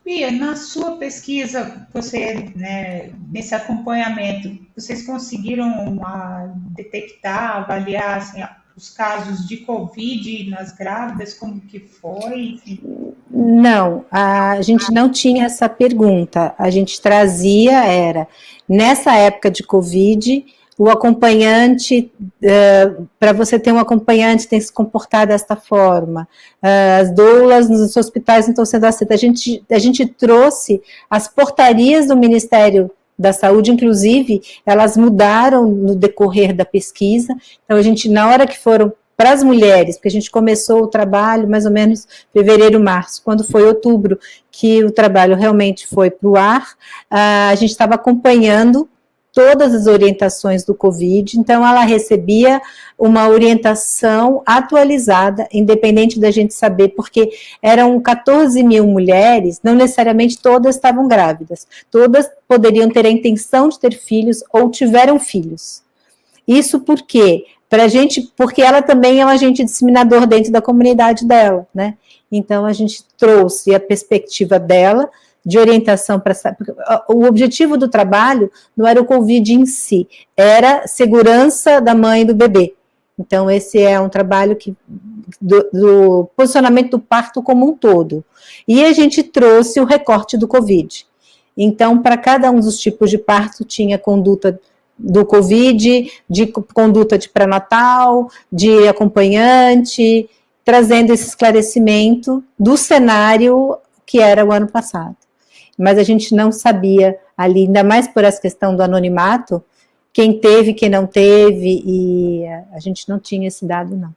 Bia, na sua pesquisa, você, né, nesse acompanhamento, vocês conseguiram detectar, avaliar assim, os casos de Covid nas grávidas, como que foi? Não, a gente não tinha essa pergunta. A gente trazia, nessa época de Covid, o acompanhante, para você ter um acompanhante, tem que se comportar desta forma. As doulas nos hospitais não estão sendo aceitas. A gente trouxe as portarias do Ministério da Saúde, inclusive, elas mudaram no decorrer da pesquisa. Então, a gente, na hora que foram para as mulheres, porque a gente começou o trabalho mais ou menos fevereiro, março, quando foi outubro que o trabalho realmente foi para o ar, a gente estava acompanhando todas as orientações do Covid, então ela recebia uma orientação atualizada, independente da gente saber, porque eram 14 mil mulheres, não necessariamente todas estavam grávidas, todas poderiam ter a intenção de ter filhos ou tiveram filhos. Isso por quê? Porque ela também é um agente disseminador dentro da comunidade dela, né? Então a gente trouxe a perspectiva dela, de orientação para o objetivo do trabalho não era o Covid em si, era segurança da mãe e do bebê. Então esse é um trabalho do posicionamento do parto como um todo. E a gente trouxe o recorte do Covid. Então, para cada um dos tipos de parto tinha conduta do Covid, de conduta de pré-natal, de acompanhante, trazendo esse esclarecimento do cenário que era o ano passado. Mas a gente não sabia ali, ainda mais por essa questão do anonimato, quem teve, quem não teve, e a gente não tinha esse dado, não.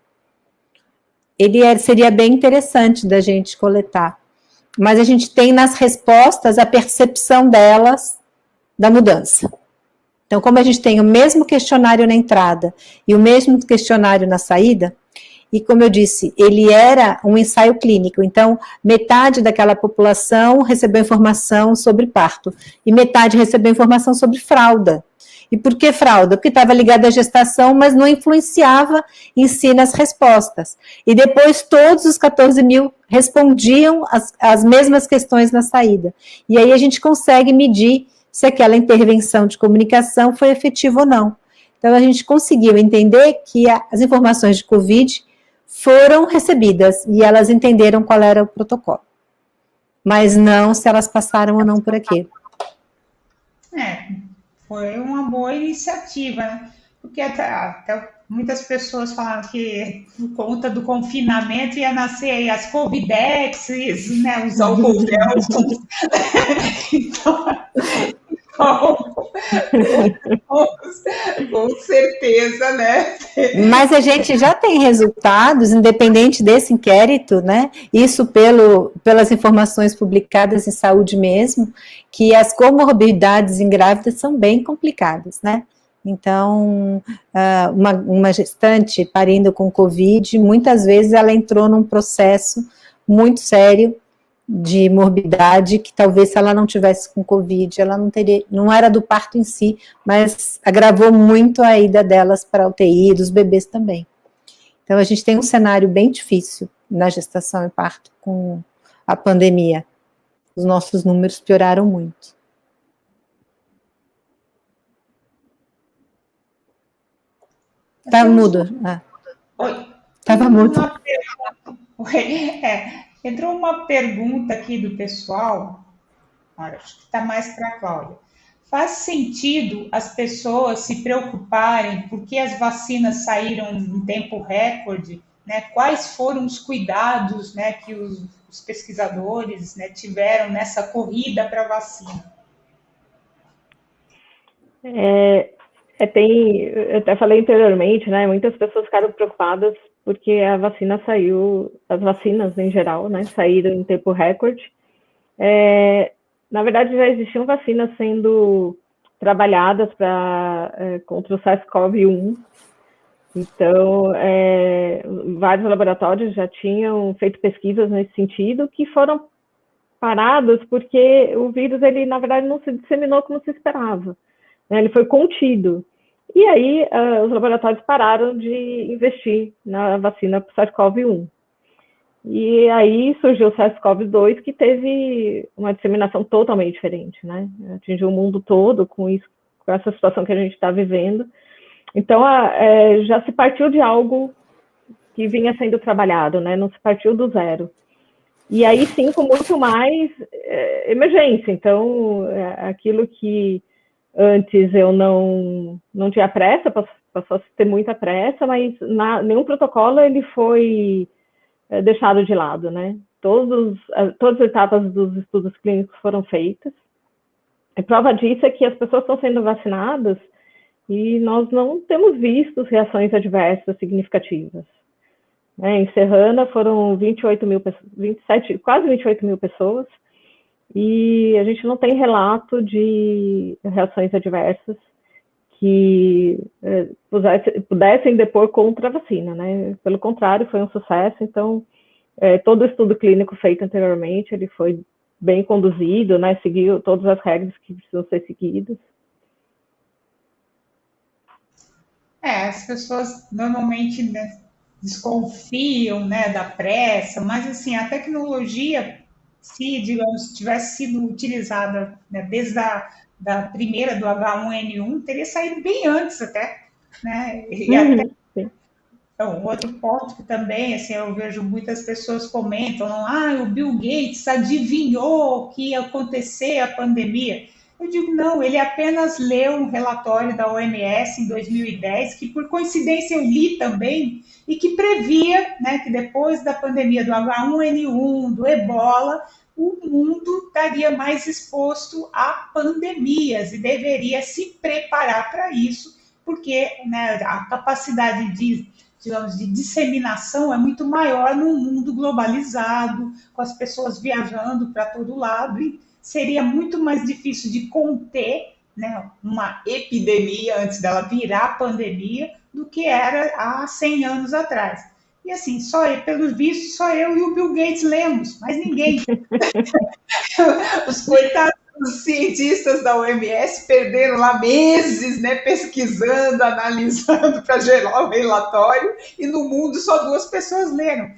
Seria bem interessante da gente coletar, mas a gente tem nas respostas a percepção delas da mudança. Então, como a gente tem o mesmo questionário na entrada e o mesmo questionário na saída, e como eu disse, ele era um ensaio clínico, então metade daquela população recebeu informação sobre parto, e metade recebeu informação sobre fralda. E por que fralda? Porque estava ligada à gestação, mas não influenciava em si nas respostas. E depois todos os 14 mil respondiam as mesmas questões na saída. E aí a gente consegue medir se aquela intervenção de comunicação foi efetiva ou não. Então a gente conseguiu entender que as informações de Covid foram recebidas e elas entenderam qual era o protocolo. Mas não se elas passaram ou não por aqui. Foi uma boa iniciativa, né? Porque até muitas pessoas falaram que por conta do confinamento ia nascer aí as Covidexes, né? Os álcool gel. Com certeza, né? Mas a gente já tem resultados, independente desse inquérito, né? Isso pelas informações publicadas em saúde mesmo, que as comorbidades em grávidas são bem complicadas, né? Então, uma gestante parindo com Covid, muitas vezes ela entrou num processo muito sério de morbidade, que talvez se ela não tivesse com Covid, ela não teria, não era do parto em si, mas agravou muito a ida delas para a UTI, dos bebês também. Então a gente tem um cenário bem difícil na gestação e parto com a pandemia. Os nossos números pioraram muito. Tá mudo. Oi. Tava mudo. Entrou uma pergunta aqui do pessoal, acho que está mais para a Cláudia. Faz sentido as pessoas se preocuparem porque as vacinas saíram em tempo recorde? Né? Quais foram os cuidados, né, que os pesquisadores, né, tiveram nessa corrida para a vacina? Eu até falei anteriormente, né? Muitas pessoas ficaram preocupadas porque a vacina saiu, as vacinas em geral, né, saíram em tempo recorde. Na verdade, já existiam vacinas sendo trabalhadas contra o SARS-CoV-1. Então, vários laboratórios já tinham feito pesquisas nesse sentido, que foram paradas porque o vírus, ele, na verdade, não se disseminou como se esperava. Né? Ele foi contido. E aí, os laboratórios pararam de investir na vacina para o SARS-CoV-1. E aí surgiu o SARS-CoV-2, que teve uma disseminação totalmente diferente, né? Atingiu o mundo todo com essa situação que a gente está vivendo. Então, já se partiu de algo que vinha sendo trabalhado, né? Não se partiu do zero. E aí, sim, com muito mais emergência. Então, aquilo que antes eu não tinha pressa, passou a ter muita pressa, mas nenhum protocolo ele foi deixado de lado, né? Todas as etapas dos estudos clínicos foram feitas. E prova disso é que as pessoas estão sendo vacinadas e nós não temos visto reações adversas significativas. Em Serrana foram quase 28 mil pessoas, e a gente não tem relato de reações adversas que pudessem depor contra a vacina, né? Pelo contrário, foi um sucesso. Então, todo o estudo clínico feito anteriormente, ele foi bem conduzido, né? Seguiu todas as regras que precisam ser seguidas. As pessoas normalmente, né, desconfiam, né, da pressa, mas assim, a tecnologia, se, digamos, tivesse sido utilizada, né, desde da primeira do H1N1, teria saído bem antes até, né? E até, então, outro ponto que também, assim, eu vejo muitas pessoas comentam, o Bill Gates adivinhou que ia acontecer a pandemia. Eu digo, não, ele apenas leu um relatório da OMS em 2010, que por coincidência eu li também, e que previa, né, que depois da pandemia do H1N1, do Ebola, o mundo estaria mais exposto a pandemias e deveria se preparar para isso, porque, né, a capacidade de, digamos, de disseminação é muito maior num mundo globalizado, com as pessoas viajando para todo lado, e seria muito mais difícil de conter, né, uma epidemia antes dela virar pandemia do que era há 100 anos atrás. E assim, pelo visto, só eu e o Bill Gates lemos, mas ninguém. Os coitados dos cientistas da OMS perderam lá meses, né, pesquisando, analisando para gerar o relatório, e no mundo só 2 pessoas leram.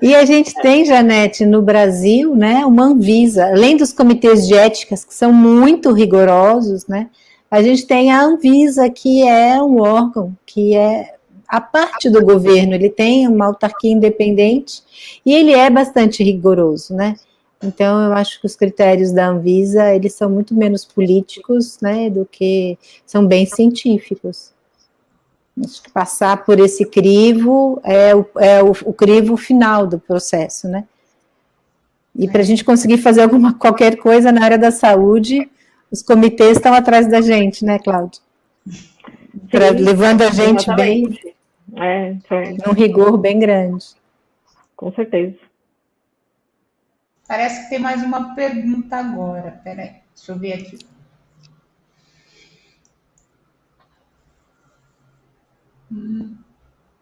E a gente tem, Janete, no Brasil, né, uma Anvisa, além dos comitês de éticas, que são muito rigorosos, né, a gente tem a Anvisa, que é um órgão que é a parte do governo, ele tem uma autarquia independente e ele é bastante rigoroso, né? Então, eu acho que os critérios da Anvisa, eles são muito menos políticos, né, do que são bem científicos. Acho que passar por esse crivo é o crivo final do processo, né? E para a gente conseguir fazer qualquer coisa na área da saúde, os comitês estão atrás da gente, né, Cláudia? Levando a gente exatamente. Bem, num rigor bem grande. Com certeza. Parece que tem mais uma pergunta agora. Peraí, deixa eu ver aqui.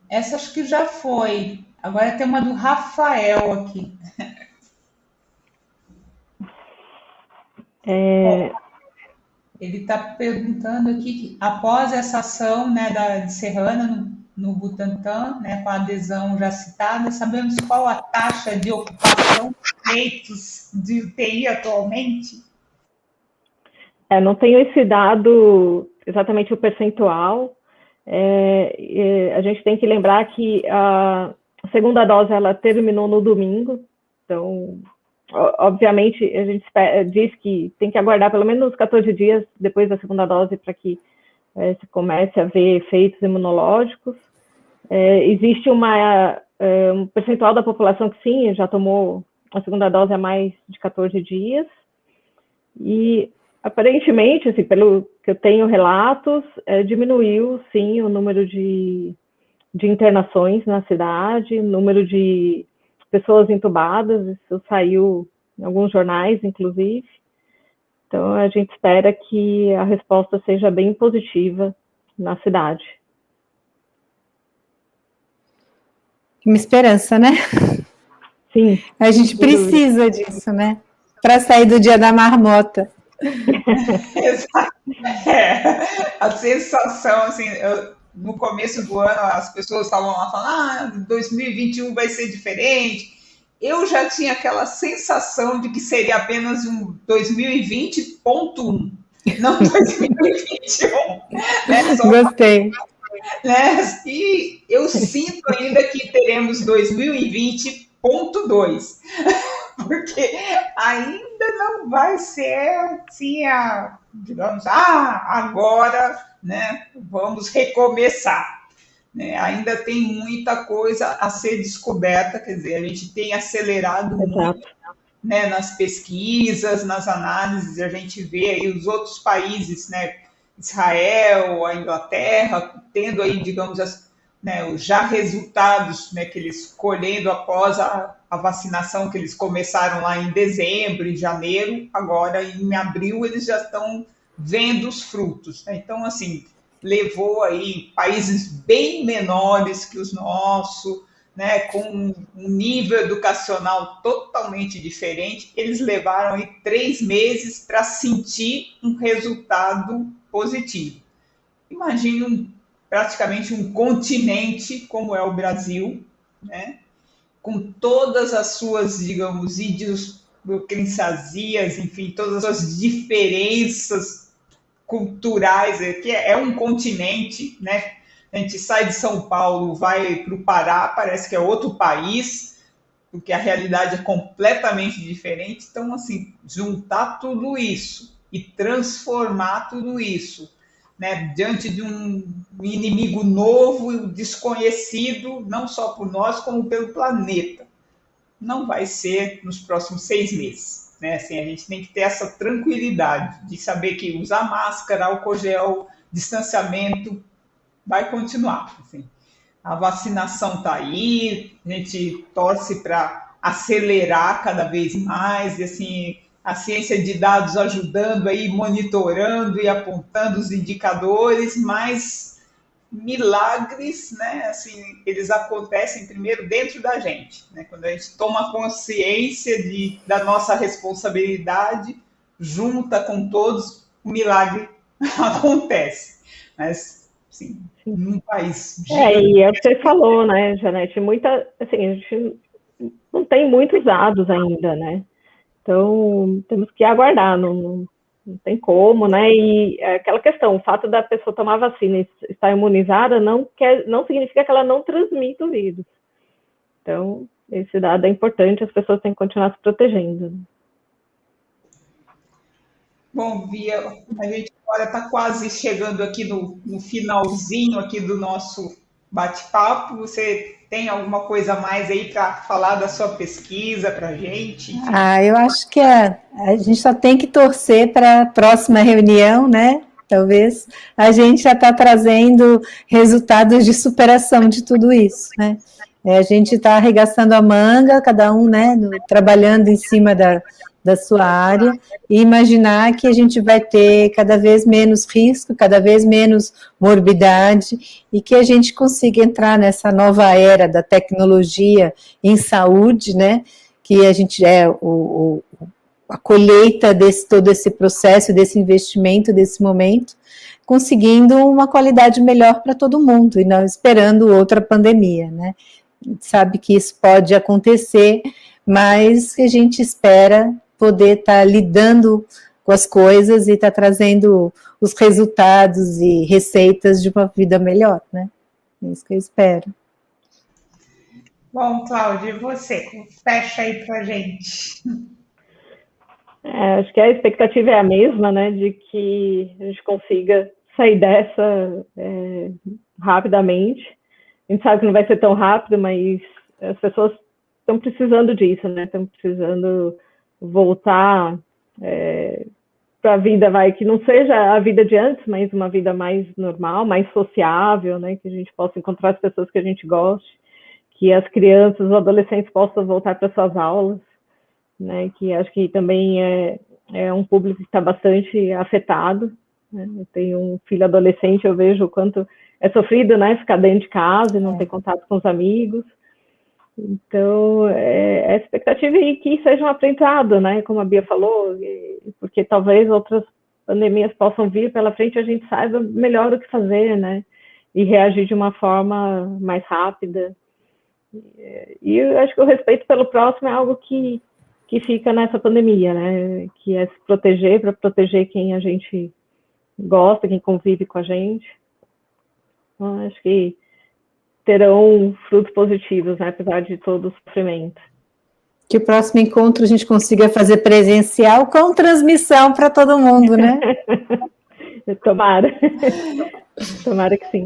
Essa acho que já foi. Agora tem uma do Rafael aqui. Ele está perguntando aqui que após essa ação, né, de Serrana no Butantan, né, com a adesão já citada, sabemos qual a taxa de ocupação de leitos de UTI atualmente? Não tenho esse dado, exatamente o percentual. A gente tem que lembrar que a segunda dose ela terminou no domingo, então, obviamente, a gente diz que tem que aguardar pelo menos 14 dias depois da segunda dose para que se comece a ver efeitos imunológicos. Existe um percentual da população que sim, já tomou a segunda dose há mais de 14 dias, e aparentemente, assim, pelo que eu tenho relatos, diminuiu sim o número de internações na cidade, o número de pessoas entubadas, isso saiu em alguns jornais, inclusive. Então, a gente espera que a resposta seja bem positiva na cidade. Uma esperança, né? Sim. A gente precisa disso, né? Para sair do dia da marmota. Exato. A sensação, assim, no começo do ano, as pessoas estavam lá falando, 2021 vai ser diferente. Eu já tinha aquela sensação de que seria apenas um 2020.1, não 2021. Né? Gostei. Né? E eu sinto ainda que teremos 2020.2, porque ainda não vai ser assim, digamos, agora, né, vamos recomeçar. Né? Ainda tem muita coisa a ser descoberta, quer dizer, a gente tem acelerado muito, né, nas pesquisas, nas análises, a gente vê aí os outros países, né, Israel, a Inglaterra, tendo aí, digamos, né, já resultados, né, que eles colhendo após a vacinação que eles começaram lá em dezembro, em janeiro, agora em abril eles já estão vendo os frutos. Né? Então, assim, levou aí países bem menores que os nossos, né, com um nível educacional totalmente diferente, eles levaram aí 3 meses para sentir um resultado positivo. Imagina praticamente um continente como é o Brasil, né, com todas as suas, digamos, idiosincrasias, enfim, todas as diferenças culturais, que é um continente, né? A gente sai de São Paulo, vai para o Pará, parece que é outro país, porque a realidade é completamente diferente. Então, assim, juntar tudo isso e transformar tudo isso, né, diante de um inimigo novo, desconhecido, não só por nós, como pelo planeta, não vai ser nos próximos 6 meses. Né? Assim, a gente tem que ter essa tranquilidade de saber que usar máscara, álcool gel, distanciamento vai continuar. Assim. A vacinação está aí, a gente torce para acelerar cada vez mais, e assim, a ciência de dados ajudando aí, monitorando e apontando os indicadores, mas milagres, né, assim, eles acontecem primeiro dentro da gente, né, quando a gente toma consciência da nossa responsabilidade, junta com todos, o milagre acontece. Mas, sim, num país gigante. E é o que você falou, né, Janete? Assim, a gente não tem muitos dados ainda, né? Então, temos que aguardar, não tem como, né? E é aquela questão, o fato da pessoa tomar vacina e estar imunizada não significa que ela não transmita o vírus. Então, esse dado é importante, as pessoas têm que continuar se protegendo. Bom, Bia, a gente agora está quase chegando aqui no finalzinho aqui do nosso bate-papo. Você tem alguma coisa a mais aí para falar da sua pesquisa para a gente? Eu acho que a gente só tem que torcer para a próxima reunião, né? Talvez a gente já está trazendo resultados de superação de tudo isso, né? A gente está arregaçando a manga, cada um, né, trabalhando em cima da sua área, e imaginar que a gente vai ter cada vez menos risco, cada vez menos morbidade, e que a gente consiga entrar nessa nova era da tecnologia em saúde, né, que a gente a colheita todo esse processo, desse investimento, desse momento, conseguindo uma qualidade melhor para todo mundo, e não esperando outra pandemia, né. A gente sabe que isso pode acontecer, mas a gente espera poder estar lidando com as coisas e estar trazendo os resultados e receitas de uma vida melhor, né? É isso que eu espero. Bom, Cláudia, e você? Fecha aí pra gente. Acho que a expectativa é a mesma, né, de que a gente consiga sair dessa rapidamente. A gente sabe que não vai ser tão rápido, mas as pessoas estão precisando disso, né? Estão precisando voltar para a vida, que não seja a vida de antes, mas uma vida mais normal, mais sociável, né? Que a gente possa encontrar as pessoas que a gente goste, que as crianças, os adolescentes possam voltar para suas aulas, né? Que acho que também é um público que está bastante afetado, né? Eu tenho um filho adolescente, eu vejo o quanto é sofrido, né? Ficar dentro de casa e não ter contato com os amigos. Então, a expectativa é que seja um aprendizado, né? Como a Bia falou, porque talvez outras pandemias possam vir pela frente e a gente saiba melhor o que fazer, né? E reagir de uma forma mais rápida. E eu acho que o respeito pelo próximo é algo que fica nessa pandemia, né? Que é se proteger, para proteger quem a gente gosta, quem convive com a gente. Então, acho que terão frutos positivos, né, apesar de todo o sofrimento. Que o próximo encontro a gente consiga fazer presencial com transmissão para todo mundo, né? Tomara. Tomara que sim.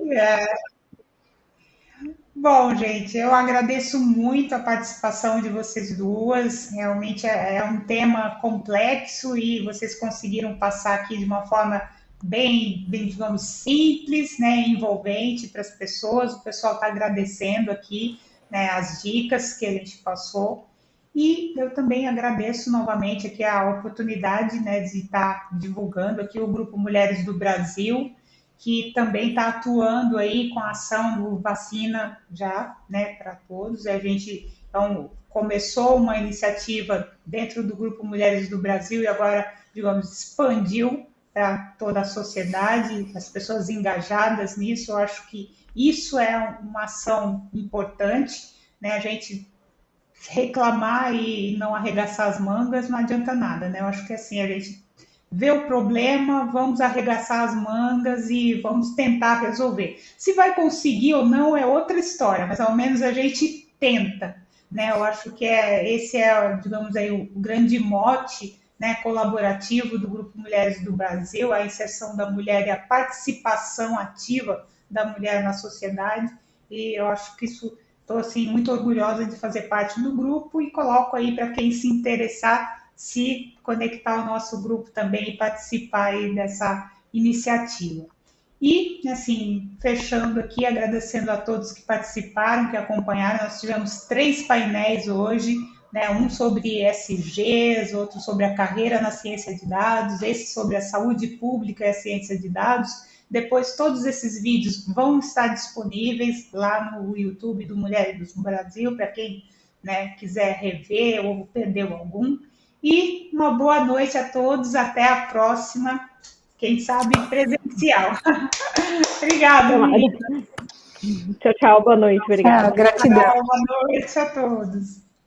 Bom, gente, eu agradeço muito a participação de vocês duas. Realmente é um tema complexo e vocês conseguiram passar aqui de uma forma bem, digamos, simples, né, envolvente para as pessoas. O pessoal está agradecendo aqui, né, as dicas que a gente passou. E eu também agradeço novamente aqui a oportunidade, né, de estar divulgando aqui o Grupo Mulheres do Brasil, que também está atuando aí com a ação do vacina já, né, para todos. A gente, então, começou uma iniciativa dentro do Grupo Mulheres do Brasil e agora, digamos, expandiu para toda a sociedade, as pessoas engajadas nisso. Eu acho que isso é uma ação importante, né? A gente reclamar e não arregaçar as mangas não adianta nada, né? Eu acho que assim, a gente vê o problema, vamos arregaçar as mangas e vamos tentar resolver. Se vai conseguir ou não é outra história, mas ao menos a gente tenta, né? Eu acho que esse digamos aí, o grande mote, né, colaborativo do Grupo Mulheres do Brasil, a inserção da mulher e a participação ativa da mulher na sociedade, e eu acho que isso, estou assim, muito orgulhosa de fazer parte do grupo e coloco aí para quem se interessar, se conectar ao nosso grupo também e participar aí dessa iniciativa. E, assim, fechando aqui, agradecendo a todos que participaram, que acompanharam, nós tivemos 3 painéis hoje, né, um sobre ESGs, outro sobre a carreira na ciência de dados, esse sobre a saúde pública e a ciência de dados. Depois, todos esses vídeos vão estar disponíveis lá no YouTube do Mulheres do Brasil, para quem, né, quiser rever ou perdeu algum. E uma boa noite a todos, até a próxima, quem sabe presencial. Obrigada, Lívia. Tchau, tchau, boa noite, obrigada. Gratidão. Boa noite a todos.